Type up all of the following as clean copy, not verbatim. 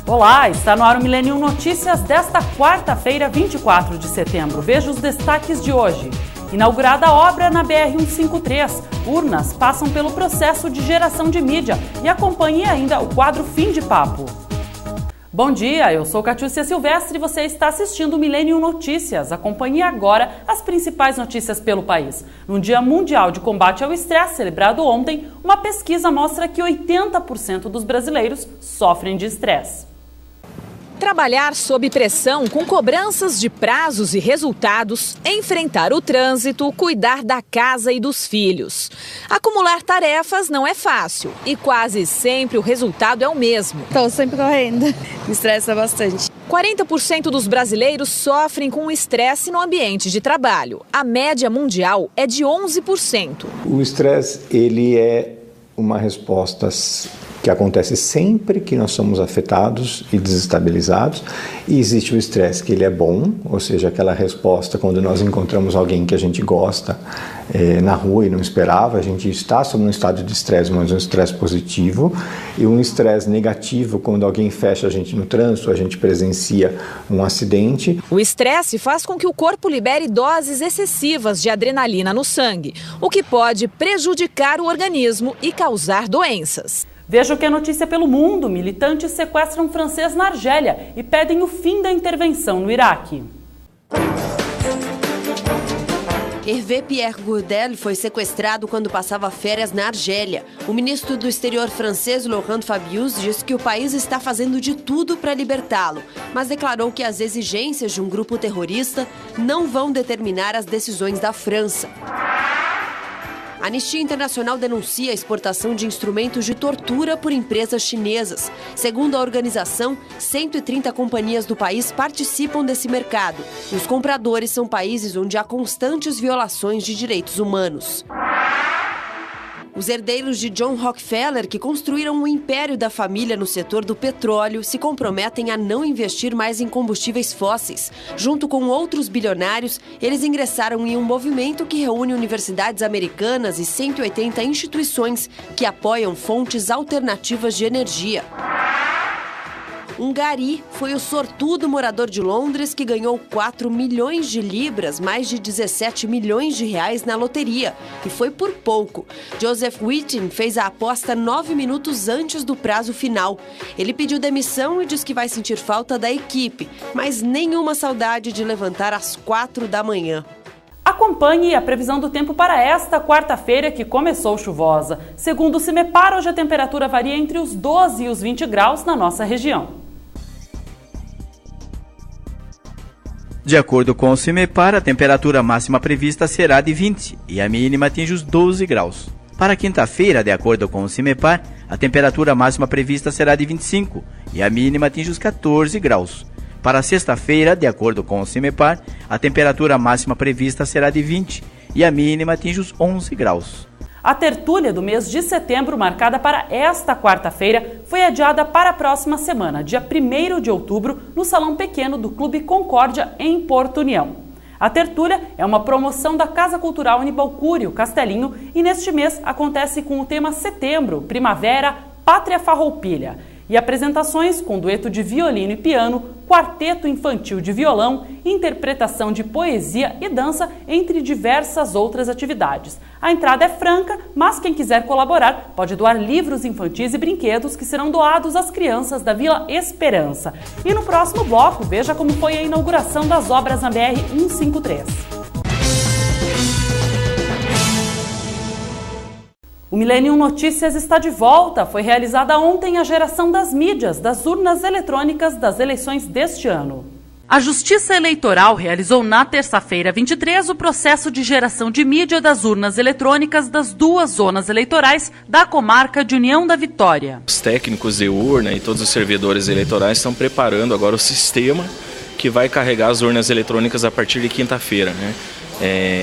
Olá, está no ar o Millennium Notícias desta quarta-feira, 24 de setembro. Veja os destaques de hoje. Inaugurada a obra na BR-153, urnas passam pelo processo de geração de mídia e acompanhe ainda o quadro Fim de Papo. Bom dia, eu sou Catiúcia Silvestre e você está assistindo o Millennium Notícias. Acompanhe agora as principais notícias pelo país. No Dia Mundial de Combate ao Estresse, celebrado ontem, uma pesquisa mostra que 80% dos brasileiros sofrem de estresse. Trabalhar sob pressão, com cobranças de prazos e resultados, enfrentar o trânsito, cuidar da casa e dos filhos. Acumular tarefas não é fácil e quase sempre o resultado é o mesmo. Estou sempre correndo, me estressa bastante. 40% dos brasileiros sofrem com estresse no ambiente de trabalho. A média mundial é de 11%. O estresse, ele é uma resposta que acontece sempre que nós somos afetados e desestabilizados, e existe o estresse que ele é bom, ou seja, aquela resposta quando nós encontramos alguém que a gente gosta na rua e não esperava, a gente está sob um estado de estresse, mas um estresse positivo, e um estresse negativo quando alguém fecha a gente no trânsito, a gente presencia um acidente. O estresse faz com que o corpo libere doses excessivas de adrenalina no sangue, o que pode prejudicar o organismo e causar doenças. Veja o que é notícia pelo mundo. Militantes sequestram um francês na Argélia e pedem o fim da intervenção no Iraque. Hervé Pierre Gourdel foi sequestrado quando passava férias na Argélia. O ministro do exterior francês, Laurent Fabius, disse que o país está fazendo de tudo para libertá-lo, mas declarou que as exigências de um grupo terrorista não vão determinar as decisões da França. A Anistia Internacional denuncia a exportação de instrumentos de tortura por empresas chinesas. Segundo a organização, 130 companhias do país participam desse mercado. E os compradores são países onde há constantes violações de direitos humanos. Os herdeiros de John Rockefeller, que construíram o império da família no setor do petróleo, se comprometem a não investir mais em combustíveis fósseis. Junto com outros bilionários, eles ingressaram em um movimento que reúne universidades americanas e 180 instituições que apoiam fontes alternativas de energia. Um gari foi o sortudo morador de Londres que ganhou 4 milhões de libras, mais de 17 milhões de reais na loteria. E foi por pouco. Joseph Whitting fez a aposta 9 minutos antes do prazo final. Ele pediu demissão e diz que vai sentir falta da equipe, mas nenhuma saudade de levantar às 4 da manhã. Acompanhe a previsão do tempo para esta quarta-feira, que começou chuvosa. Segundo o CIMEPAR, hoje a temperatura varia entre os 12 e os 20 graus na nossa região. De acordo com o CIMEPAR, a temperatura máxima prevista será de 20 e a mínima atinge os 12 graus. Para quinta-feira, de acordo com o CIMEPAR, a temperatura máxima prevista será de 25 e a mínima atinge os 14 graus. Para sexta-feira, de acordo com o CIMEPAR, a temperatura máxima prevista será de 20 e a mínima atinge os 11 graus. A tertúlia do mês de setembro, marcada para esta quarta-feira, foi adiada para a próxima semana, dia 1º de outubro, no Salão Pequeno do Clube Concórdia, em Porto União. A tertúlia é uma promoção da Casa Cultural Aníbal Cury, o Castelinho, e neste mês acontece com o tema Setembro, Primavera, Pátria Farroupilha. E apresentações com dueto de violino e piano, quarteto infantil de violão, interpretação de poesia e dança, entre diversas outras atividades. A entrada é franca, mas quem quiser colaborar pode doar livros infantis e brinquedos que serão doados às crianças da Vila Esperança. E no próximo bloco, veja como foi a inauguração das obras na BR-153. O Millennium Notícias está de volta. Foi realizada ontem a geração das mídias das urnas eletrônicas das eleições deste ano. A Justiça Eleitoral realizou na terça-feira 23 o processo de geração de mídia das urnas eletrônicas das duas zonas eleitorais da comarca de União da Vitória. Os técnicos de urna e todos os servidores eleitorais estão preparando agora o sistema que vai carregar as urnas eletrônicas a partir de quinta-feira, né?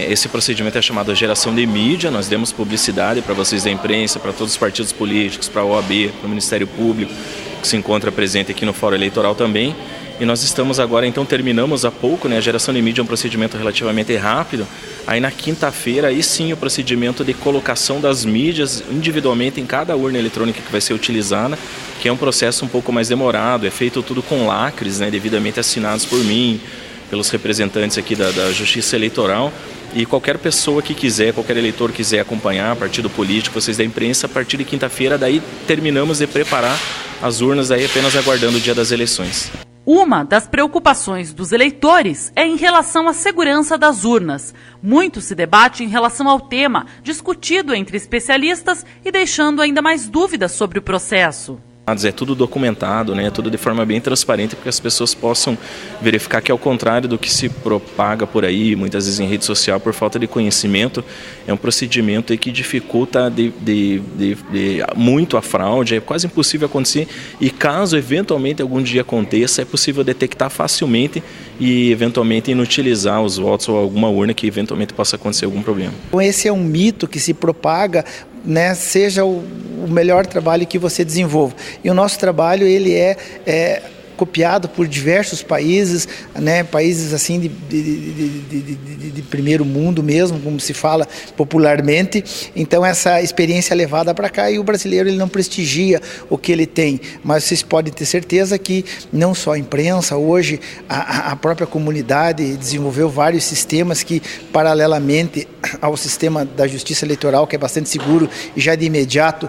Esse procedimento é chamado geração de mídia. Nós demos publicidade para vocês da imprensa, para todos os partidos políticos, para a OAB, para o Ministério Público, que se encontra presente aqui no Fórum Eleitoral também. E nós estamos agora, então, terminamos há pouco, né? A geração de mídia é um procedimento relativamente rápido. Aí na quinta-feira, aí sim o procedimento de colocação das mídias individualmente em cada urna eletrônica que vai ser utilizada, que é um processo um pouco mais demorado, é feito tudo com lacres, né, devidamente assinados por mim, pelos representantes aqui da Justiça Eleitoral. E qualquer pessoa que quiser, qualquer eleitor que quiser acompanhar, partido político, vocês da imprensa, a partir de quinta-feira, daí terminamos de preparar as urnas, aí apenas aguardando o dia das eleições. Uma das preocupações dos eleitores é em relação à segurança das urnas. Muito se debate em relação ao tema, discutido entre especialistas e deixando ainda mais dúvidas sobre o processo. É tudo documentado, né? É tudo de forma bem transparente para que as pessoas possam verificar que, ao contrário do que se propaga por aí, muitas vezes em rede social, por falta de conhecimento, é um procedimento aí que dificulta muito a fraude, é quase impossível acontecer, e caso eventualmente algum dia aconteça, é possível detectar facilmente e eventualmente inutilizar os votos ou alguma urna que eventualmente possa acontecer algum problema. Esse é um mito que se propaga, né, seja o melhor trabalho que você desenvolva. E o nosso trabalho, ele é copiado por diversos países, né, países assim de primeiro mundo mesmo, como se fala popularmente. Então essa experiência é levada para cá e o brasileiro ele não prestigia o que ele tem. Mas vocês podem ter certeza que não só a imprensa, hoje a própria comunidade desenvolveu vários sistemas que, paralelamente ao sistema da Justiça Eleitoral, que é bastante seguro e já de imediato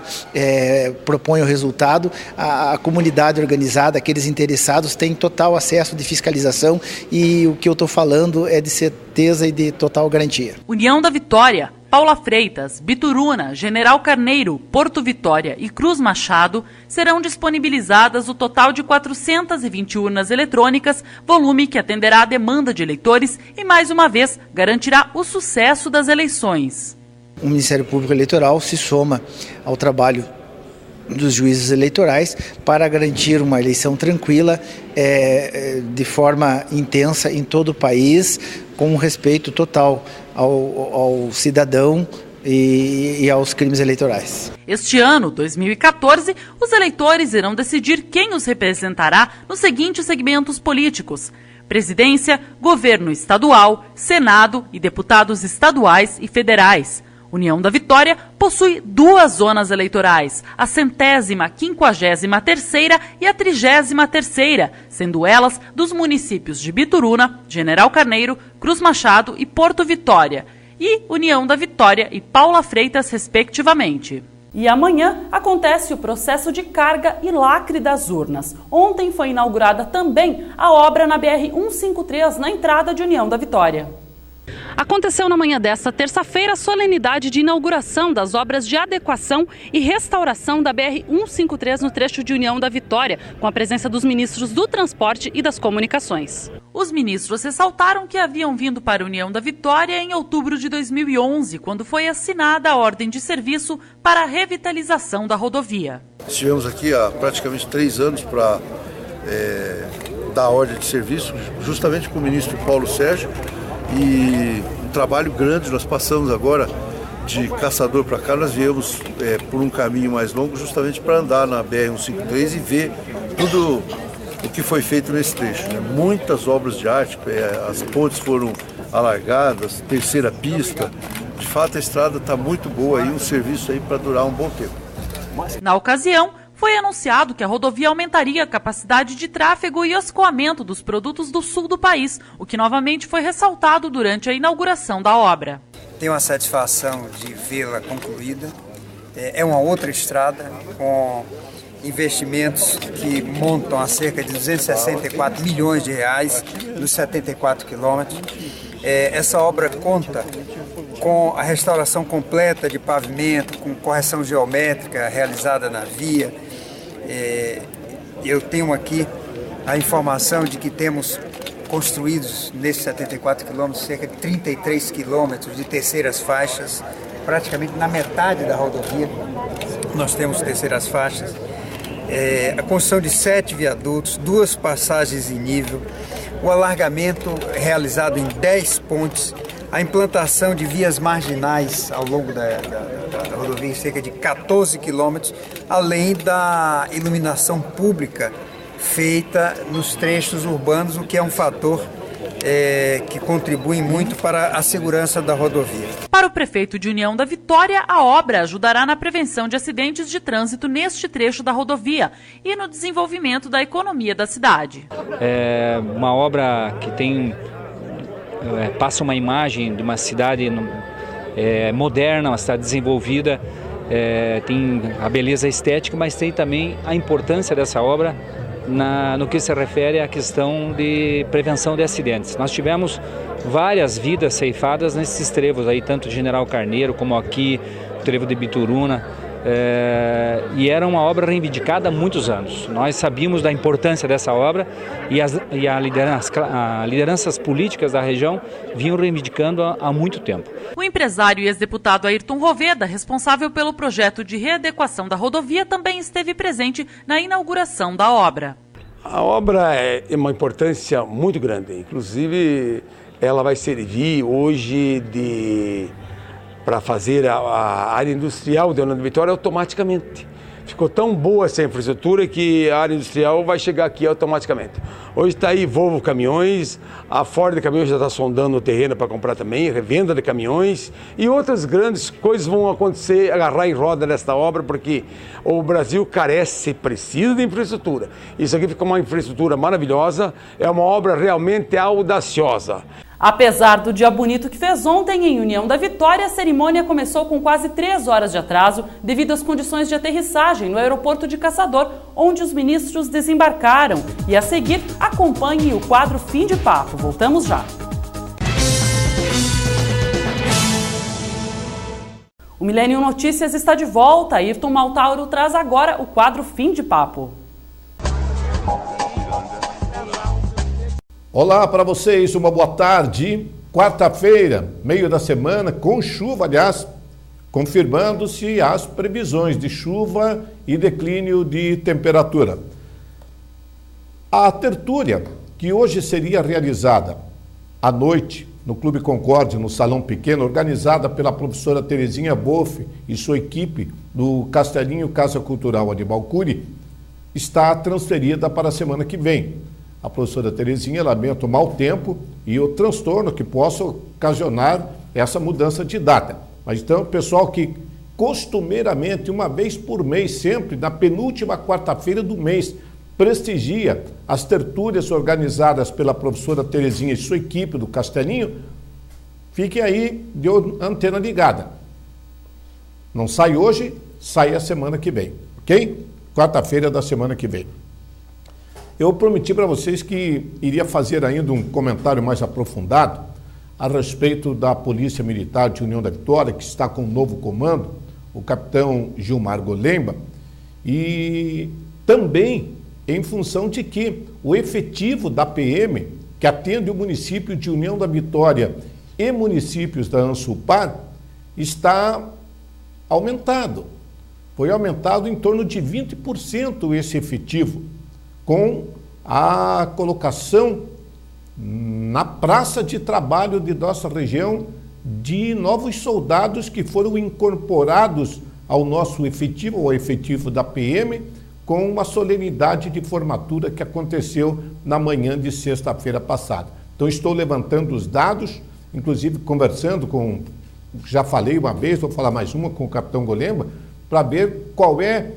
propõe o resultado, a comunidade organizada, aqueles interessados, têm total acesso de fiscalização, e o que eu estou falando é de certeza e de total garantia. União da Vitória, Paula Freitas, Bituruna, General Carneiro, Porto Vitória e Cruz Machado serão disponibilizadas o total de 420 urnas eletrônicas, volume que atenderá à demanda de eleitores e, mais uma vez, garantirá o sucesso das eleições. O Ministério Público Eleitoral se soma ao trabalho dos juízes eleitorais para garantir uma eleição tranquila, de forma intensa em todo o país, com respeito total ao cidadão e aos crimes eleitorais. Este ano, 2014, os eleitores irão decidir quem os representará nos seguintes segmentos políticos: presidência, governo estadual, Senado e deputados estaduais e federais. União da Vitória possui 2 zonas eleitorais, a 153ª e a 33ª, sendo elas dos municípios de Bituruna, General Carneiro, Cruz Machado e Porto Vitória, e União da Vitória e Paula Freitas, respectivamente. E amanhã acontece o processo de carga e lacre das urnas. Ontem foi inaugurada também a obra na BR-153, na entrada de União da Vitória. Aconteceu na manhã desta terça-feira a solenidade de inauguração das obras de adequação e restauração da BR-153 no trecho de União da Vitória, com a presença dos ministros do Transporte e das Comunicações. Os ministros ressaltaram que haviam vindo para a União da Vitória em outubro de 2011, quando foi assinada a ordem de serviço para a revitalização da rodovia. Estivemos aqui há praticamente 3 anos para dar a ordem de serviço, justamente com o ministro Paulo Sérgio. E um trabalho grande, nós passamos agora de Caçador para cá, nós viemos por um caminho mais longo, justamente para andar na BR-153 e ver tudo o que foi feito nesse trecho, né? Muitas obras de arte, as pontes foram alargadas, terceira pista. De fato, a estrada está muito boa, um serviço aí para durar um bom tempo. Na ocasião, foi anunciado que a rodovia aumentaria a capacidade de tráfego e escoamento dos produtos do sul do país, o que novamente foi ressaltado durante a inauguração da obra. Tenho a satisfação de vê-la concluída. É uma outra estrada com investimentos que montam a cerca de 264 milhões de reais nos 74 quilômetros. Essa obra conta com a restauração completa de pavimento, com correção geométrica realizada na via. Eu tenho aqui a informação de que temos construídos nesses 74 quilômetros cerca de 33 quilômetros de terceiras faixas, praticamente na metade da rodovia nós temos terceiras faixas. A construção de 7 viadutos, 2 passagens em nível, o alargamento realizado em 10 pontes, a implantação de vias marginais ao longo da rodovia em cerca de 14 quilômetros, além da iluminação pública feita nos trechos urbanos, o que é um fator que contribuem muito para a segurança da rodovia. Para o prefeito de União da Vitória, a obra ajudará na prevenção de acidentes de trânsito neste trecho da rodovia e no desenvolvimento da economia da cidade. É uma obra que passa uma imagem de uma cidade moderna, uma cidade desenvolvida, tem a beleza estética, mas tem também a importância dessa obra no que se refere à questão de prevenção de acidentes. Nós tivemos várias vidas ceifadas nesses trevos aí, tanto de General Carneiro como aqui, o trevo de Bituruna, e era uma obra reivindicada há muitos anos. Nós sabíamos da importância dessa obra e as lideranças políticas da região vinham reivindicando há muito tempo. O empresário e ex-deputado Ayrton Roveda, responsável pelo projeto de readequação da rodovia, também esteve presente na inauguração da obra. A obra é uma importância muito grande, inclusive ela vai servir hoje para fazer a área industrial de União da Vitória automaticamente. Ficou tão boa essa infraestrutura que a área industrial vai chegar aqui automaticamente. Hoje está aí Volvo Caminhões, a Ford Caminhões já está sondando o terreno para comprar também, revenda de caminhões e outras grandes coisas vão acontecer, agarrar em roda nesta obra, porque o Brasil carece, precisa de infraestrutura. Isso aqui fica uma infraestrutura maravilhosa, é uma obra realmente audaciosa. Apesar do dia bonito que fez ontem em União da Vitória, a cerimônia começou com quase 3 horas de atraso devido às condições de aterrissagem no aeroporto de Caçador, onde os ministros desembarcaram. E a seguir, acompanhe o quadro Fim de Papo. Voltamos já. O Millennium Notícias está de volta. Ayrton Maltauro traz agora o quadro Fim de Papo. Olá para vocês, uma boa tarde. Quarta-feira, meio da semana, com chuva, aliás, confirmando-se as previsões de chuva e declínio de temperatura. A tertúlia, que hoje seria realizada à noite no Clube Concórdia, no Salão Pequeno, organizada pela professora Terezinha Boff e sua equipe do Castelinho Casa Cultural Animal Curi, está transferida para a semana que vem. A professora Terezinha lamenta o mau tempo e o transtorno que possa ocasionar essa mudança de data. Mas então, pessoal que costumeiramente, uma vez por mês, sempre na penúltima quarta-feira do mês, prestigia as tertúlias organizadas pela professora Terezinha e sua equipe do Castelinho, fiquem aí de antena ligada. Não sai hoje, sai a semana que vem, ok? Quarta-feira da semana que vem. Eu prometi para vocês que iria fazer ainda um comentário mais aprofundado a respeito da Polícia Militar de União da Vitória, que está com um novo comando, o capitão Gilmar Golemba, e também em função de que o efetivo da PM, que atende o município de União da Vitória e municípios da Ansulpar, está aumentado. Foi aumentado em torno de 20% esse efetivo, com a colocação na praça de trabalho de nossa região de novos soldados que foram incorporados ao nosso efetivo, ao efetivo da PM, com uma solenidade de formatura que aconteceu na manhã de sexta-feira passada. Então, estou levantando os dados, inclusive conversando com, já falei uma vez, vou falar mais uma com o capitão Golemba, para ver qual é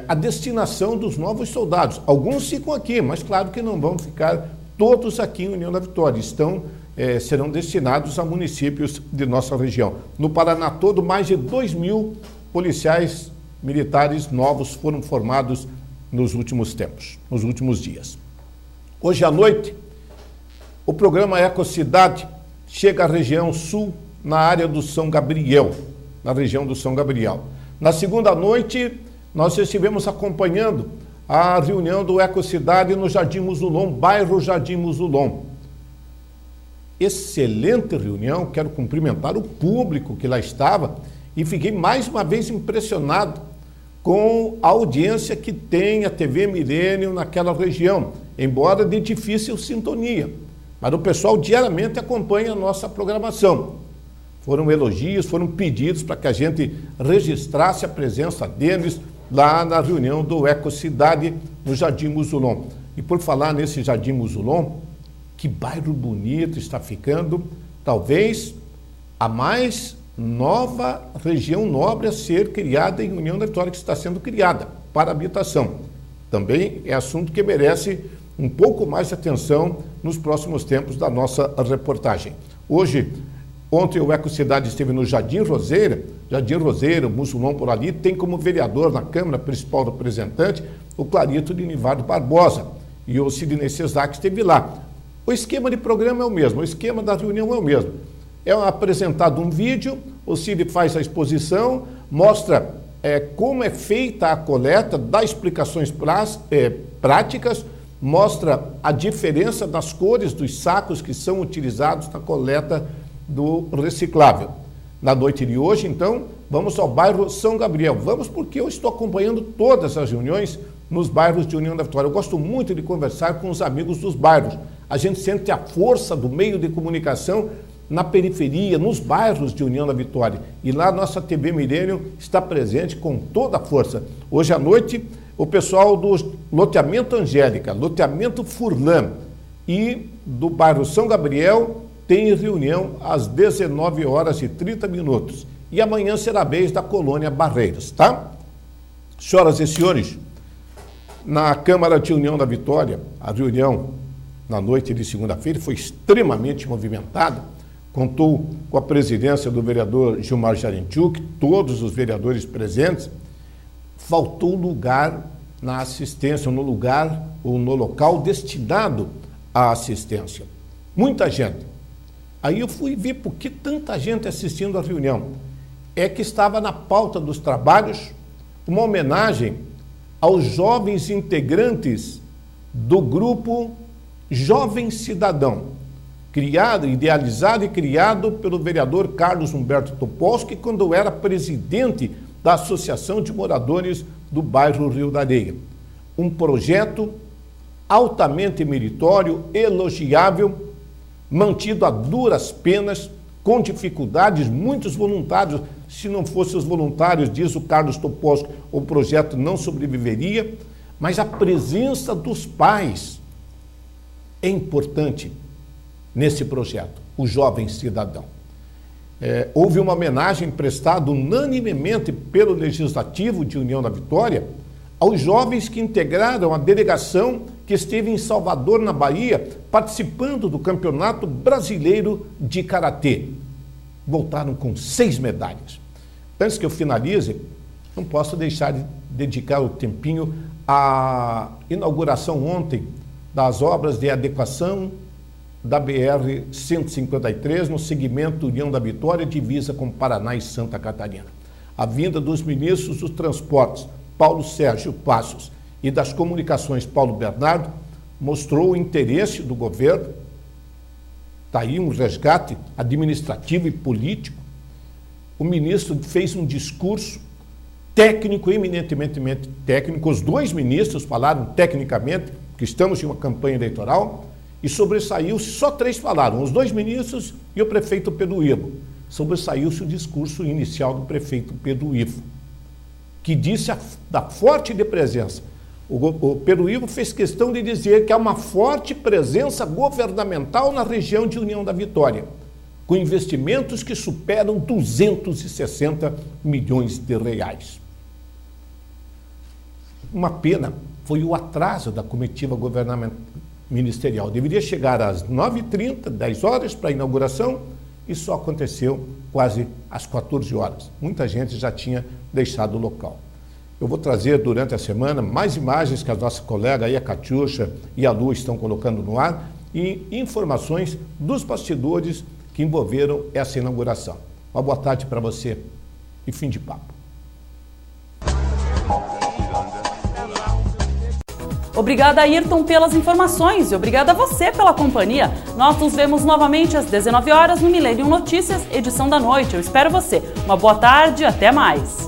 a destinação dos novos soldados. Alguns ficam aqui, mas claro que não vão ficar todos aqui em União da Vitória. Serão destinados a municípios de nossa região. No Paraná todo, mais de 2.000 policiais militares novos foram formados nos últimos tempos, nos últimos dias. Hoje à noite, o programa Ecocidade chega à região sul, na área do São Gabriel, na região do São Gabriel. Na segunda noite, nós estivemos acompanhando a reunião do Ecocidade no Jardim Musulon, bairro Jardim Musulon. Excelente reunião, quero cumprimentar o público que lá estava e fiquei mais uma vez impressionado com a audiência que tem a TV Millennium naquela região, embora de difícil sintonia. Mas o pessoal diariamente acompanha a nossa programação. Foram elogios, foram pedidos para que a gente registrasse a presença deles lá na reunião do Ecocidade no Jardim Musulon. E por falar nesse Jardim Musulon, Que bairro bonito está ficando, talvez a mais nova região nobre a ser criada em União da Vitória, que está sendo criada para habitação. Também é assunto que merece um pouco mais de atenção nos próximos tempos da nossa reportagem. Ontem o Ecocidade esteve no Jardim Roseira, o Muçulmão por ali, tem como vereador na Câmara, principal representante, o Clarito de Nivardo Barbosa, e o Sidney Cesac esteve lá. O esquema de programa é o mesmo, o esquema da reunião é o mesmo. É apresentado um vídeo, o Cid faz a exposição, mostra como é feita a coleta, dá explicações práticas, mostra a diferença das cores dos sacos que são utilizados na coleta do reciclável. Na noite de hoje, então, vamos ao bairro São Gabriel. Vamos porque eu estou acompanhando todas as reuniões nos bairros de União da Vitória. Eu gosto muito de conversar com os amigos dos bairros. A gente sente a força do meio de comunicação na periferia, nos bairros de União da Vitória. E lá a nossa TV Milênio está presente com toda a força. Hoje à noite, o pessoal do loteamento Angélica, loteamento Furlan e do bairro São Gabriel tem reunião às 19h30. E amanhã será a vez da colônia Barreiras, tá? Senhoras e senhores, na Câmara de União da Vitória, a reunião na noite de segunda-feira foi extremamente movimentada. Contou com a presidência do vereador Gilmar Jarentiuk, todos os vereadores presentes. Faltou lugar na assistência, no lugar ou no local destinado à assistência. Muita gente. Aí eu fui ver por que tanta gente assistindo à reunião. É que estava na pauta dos trabalhos uma homenagem aos jovens integrantes do grupo Jovem Cidadão, idealizado e criado pelo vereador Carlos Humberto Topolsky, quando era presidente da Associação de Moradores do bairro Rio da Areia. Um projeto altamente meritório, elogiável, mantido a duras penas, com dificuldades, muitos voluntários. Se não fossem os voluntários, diz o Carlos Topolsky, o projeto não sobreviveria, mas a presença dos pais é importante nesse projeto, o Jovem Cidadão. Houve uma homenagem prestada unanimemente pelo Legislativo de União da Vitória aos jovens que integraram a delegação que esteve em Salvador, na Bahia, participando do Campeonato Brasileiro de Karatê. Voltaram com 6 medalhas. Antes que eu finalize, não posso deixar de dedicar o tempinho à inauguração ontem das obras de adequação da BR-153 no segmento União da Vitória, divisa com Paraná e Santa Catarina. A vinda dos ministros dos transportes, Paulo Sérgio Passos, e das comunicações, Paulo Bernardo, mostrou o interesse do governo. Está aí um resgate administrativo e político. O ministro fez um discurso técnico, eminentemente técnico. Os 2 ministros falaram tecnicamente, que estamos em uma campanha eleitoral, e sobressaiu-se, só 3 falaram, os 2 ministros e o prefeito Pedro Ivo. Sobressaiu-se o discurso inicial do prefeito Pedro Ivo, que disse da forte de presença. O Pedro Ivo fez questão de dizer que há uma forte presença governamental na região de União da Vitória, com investimentos que superam 260 milhões de reais. Uma pena foi o atraso da comitiva ministerial. Deveria chegar às 9h30, 10 horas para a inauguração, e só aconteceu quase às 14 horas. Muita gente já tinha deixado o local. Eu vou trazer durante a semana mais imagens que a nossa colega aí, a Catiuxa e a Lu estão colocando no ar, e informações dos bastidores que envolveram essa inauguração. Uma boa tarde para você e fim de papo. Obrigada, Ayrton, pelas informações e obrigada a você pela companhia. Nós nos vemos novamente às 19 horas no Millennium Notícias, edição da noite. Eu espero você. Uma boa tarde, até mais.